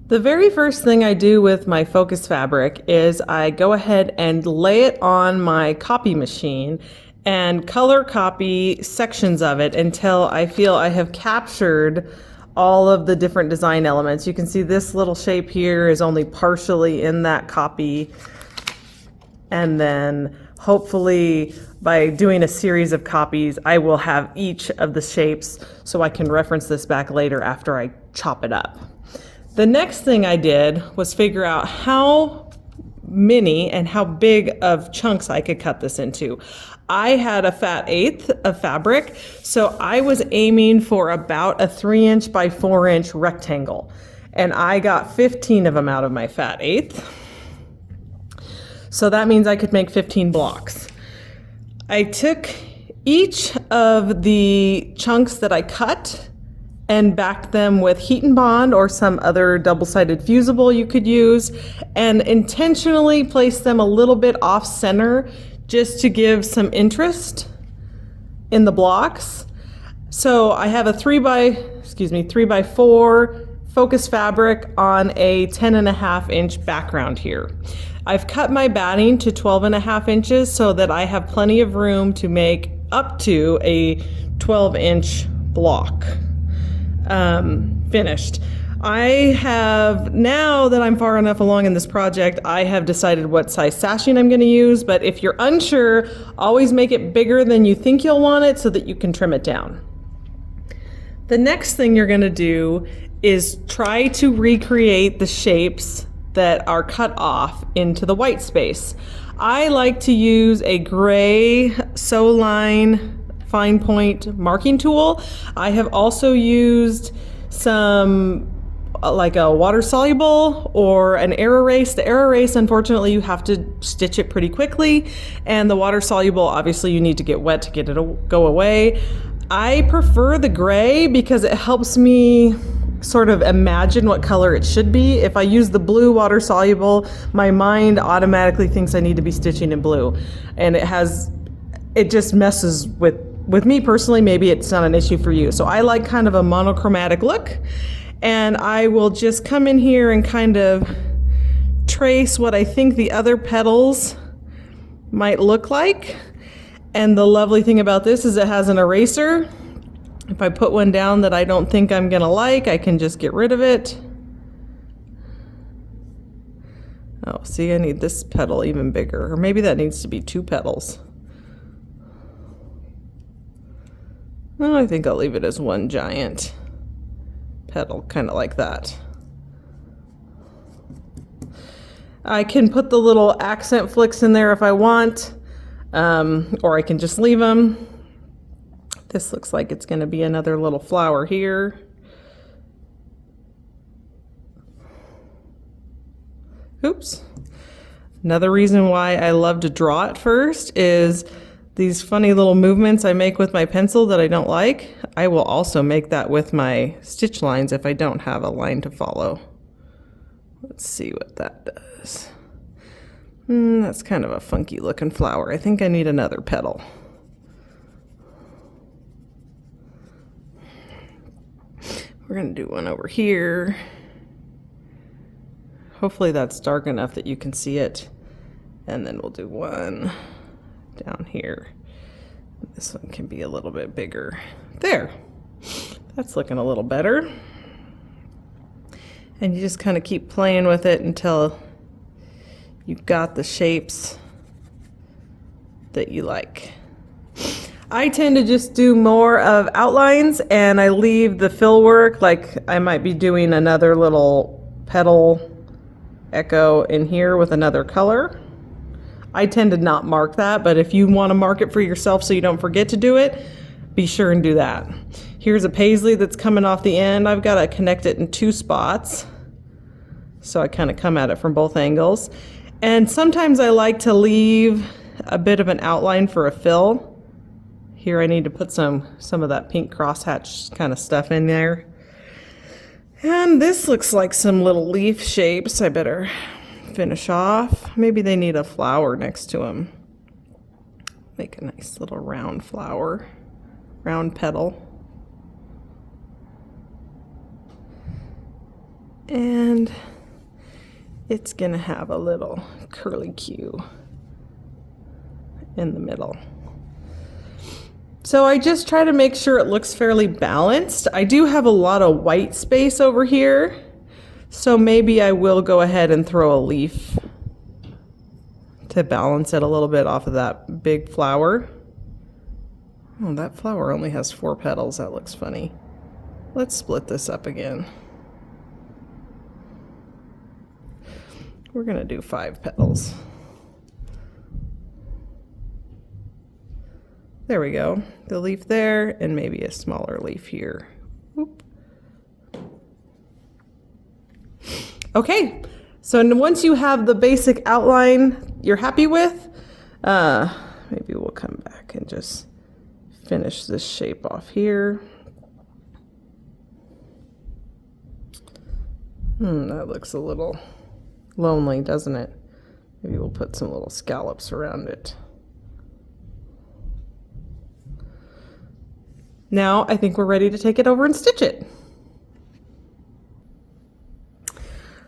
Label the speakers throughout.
Speaker 1: The very first thing I do with my focus fabric is I go ahead and lay it on my copy machine and color copy sections of it until I feel I have captured all of the different design elements. You can see this little shape here is only partially in that copy. And then hopefully by doing a series of copies, I will have each of the shapes so I can reference this back later after I chop it up. The next thing I did was figure out how many and how big of chunks I could cut this into. I had a fat eighth of fabric, so I was aiming for about a 3" by 4" rectangle, and I got 15 of them out of my fat eighth. So that means I could make 15 blocks. I took each of the chunks that I cut and backed them with heat and bond or some other double-sided fusible you could use, and intentionally placed them a little bit off center just to give some interest in the blocks. So I have a 3 by 4 focus fabric on a 10.5" background here. I've cut my batting to 12.5 inches so that I have plenty of room to make up to a 12" block. Finished. I have, now that I'm far enough along in this project, I have decided what size sashing I'm going to use, but if you're unsure, always make it bigger than you think you'll want it so that you can trim it down. The next thing you're going to do is try to recreate the shapes that are cut off into the white space. I like to use a gray sew line fine point marking tool. I have also used some like a water soluble or an air erase. The air erase, unfortunately, you have to stitch it pretty quickly, and the water soluble, obviously you need to get wet to get it go away. I prefer the gray because it helps me sort of imagine what color it should be. If I use the blue water soluble, my mind automatically thinks I need to be stitching in blue, and it just messes with me personally. Maybe it's not an issue for you. So I like kind of a monochromatic look, and I will just come in here and kind of trace what I think the other petals might look like. And the lovely thing about this is it has an eraser. If I put one down that I don't think I'm gonna like, I can just get rid of it. Oh, see, I need this petal even bigger, or maybe that needs to be 2 petals. Well, I think I'll leave it as 1 giant petal, kind of like that. I can put the little accent flicks in there if I want, or I can just leave them. This looks like it's going to be another little flower here. Oops. Another reason why I love to draw at first is these funny little movements I make with my pencil that I don't like. I will also make that with my stitch lines if I don't have a line to follow. Let's see what that does. That's kind of a funky looking flower. I think I need another petal. We're going to do one over here. Hopefully that's dark enough that you can see it. And then we'll do one down here. This one can be a little bit bigger. There. That's looking a little better. And you just kind of keep playing with it until you've got the shapes that you like. I tend to just do more of outlines, and I leave the fill work, like I might be doing another little petal echo in here with another color. I tend to not mark that, but if you want to mark it for yourself so you don't forget to do it, be sure and do that. Here's a paisley that's coming off the end. I've got to connect it in 2 spots, so I kind of come at it from both angles. And sometimes I like to leave a bit of an outline for a fill. Here I need to put some of that pink crosshatch kind of stuff in there. And this looks like some little leaf shapes I better finish off. Maybe they need a flower next to them. Make a nice little round flower, round petal. And it's gonna have a little curly Q in the middle. So I just try to make sure it looks fairly balanced. I do have a lot of white space over here, so maybe I will go ahead and throw a leaf to balance it a little bit off of that big flower. Oh, that flower only has 4 petals. That looks funny. Let's split this up again. We're gonna do 5 petals. There we go. The leaf there, and maybe a smaller leaf here. Whoop. Okay, so once you have the basic outline you're happy with, maybe we'll come back and just finish this shape off here. That looks a little lonely, doesn't it? Maybe we'll put some little scallops around it. Now I think we're ready to take it over and stitch it.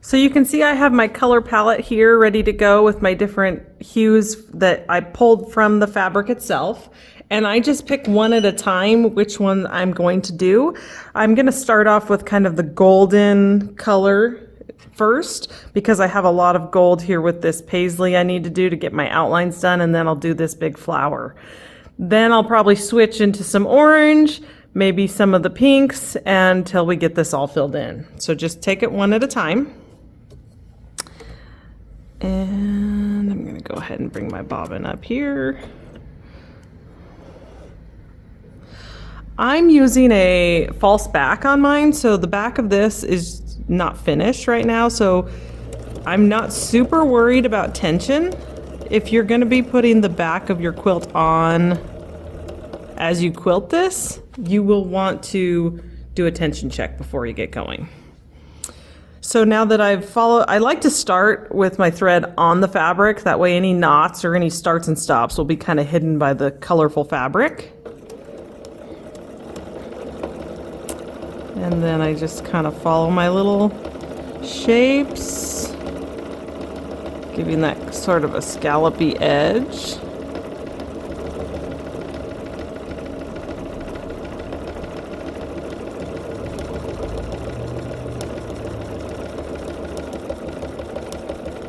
Speaker 1: So you can see I have my color palette here ready to go with my different hues that I pulled from the fabric itself. And I just pick one at a time which one I'm going to do. I'm going to start off with kind of the golden color first because I have a lot of gold here with this paisley I need to do to get my outlines done, and then I'll do this big flower. Then I'll probably switch into some orange, maybe some of the pinks, until we get this all filled in. So just take it one at a time. And I'm going to go ahead and bring my bobbin up here. I'm using a false back on mine, so the back of this is not finished right now, so I'm not super worried about tension. If you're going to be putting the back of your quilt on as you quilt this, you will want to do a tension check before you get going. So now that I like to start with my thread on the fabric, that way any knots or any starts and stops will be kind of hidden by the colorful fabric. And then I just kind of follow my little shapes, giving that sort of a scallopy edge.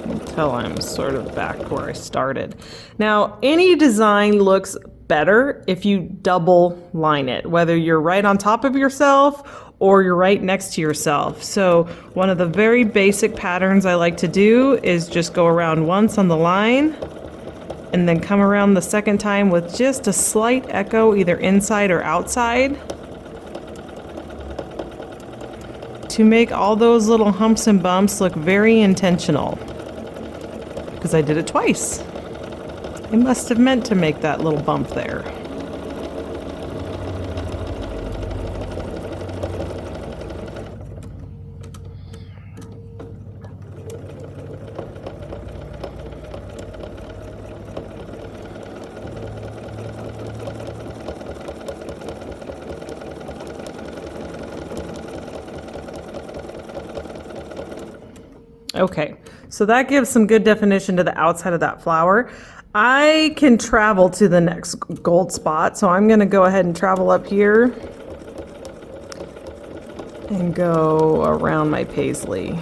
Speaker 1: Until I'm sort of back where I started. Now, any design looks better if you double line it, whether you're right on top of yourself or you're right next to yourself. So one of the very basic patterns I like to do is just go around once on the line and then come around the second time with just a slight echo either inside or outside to make all those little humps and bumps look very intentional. Because I did it twice. I must have meant to make that little bump there. Okay, so that gives some good definition to the outside of that flower. I can travel to the next gold spot, so I'm going to go ahead and travel up here and go around my paisley.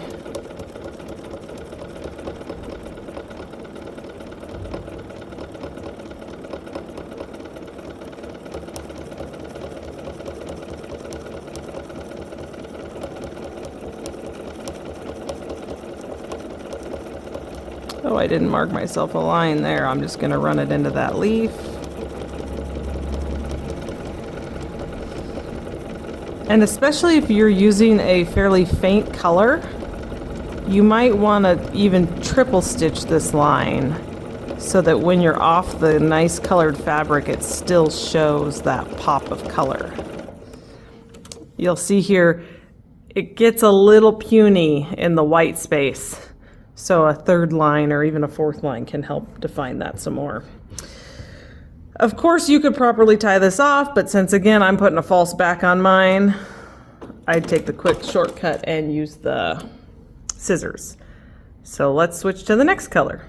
Speaker 1: Oh, I didn't mark myself a line there. I'm just going to run it into that leaf. And especially if you're using a fairly faint color, you might want to even triple stitch this line so that when you're off the nice colored fabric, it still shows that pop of color. You'll see here, it gets a little puny in the white space. So a third line or even a fourth line can help define that some more. Of course, you could properly tie this off, but since again I'm putting a false back on mine, I'd take the quick shortcut and use the scissors. So let's switch to the next color.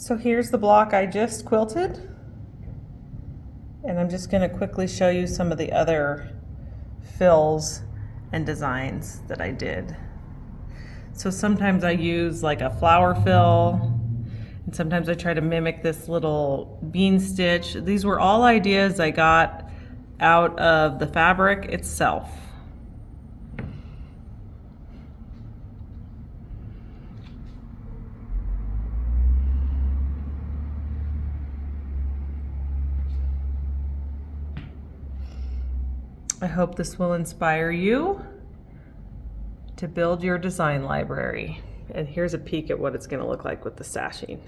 Speaker 1: So here's the block I just quilted. And I'm just going to quickly show you some of the other fills and designs that I did. So sometimes I use like a flower fill, and sometimes I try to mimic this little bean stitch. These were all ideas I got out of the fabric itself. I hope this will inspire you to build your design library. And here's a peek at what it's going to look like with the sashing.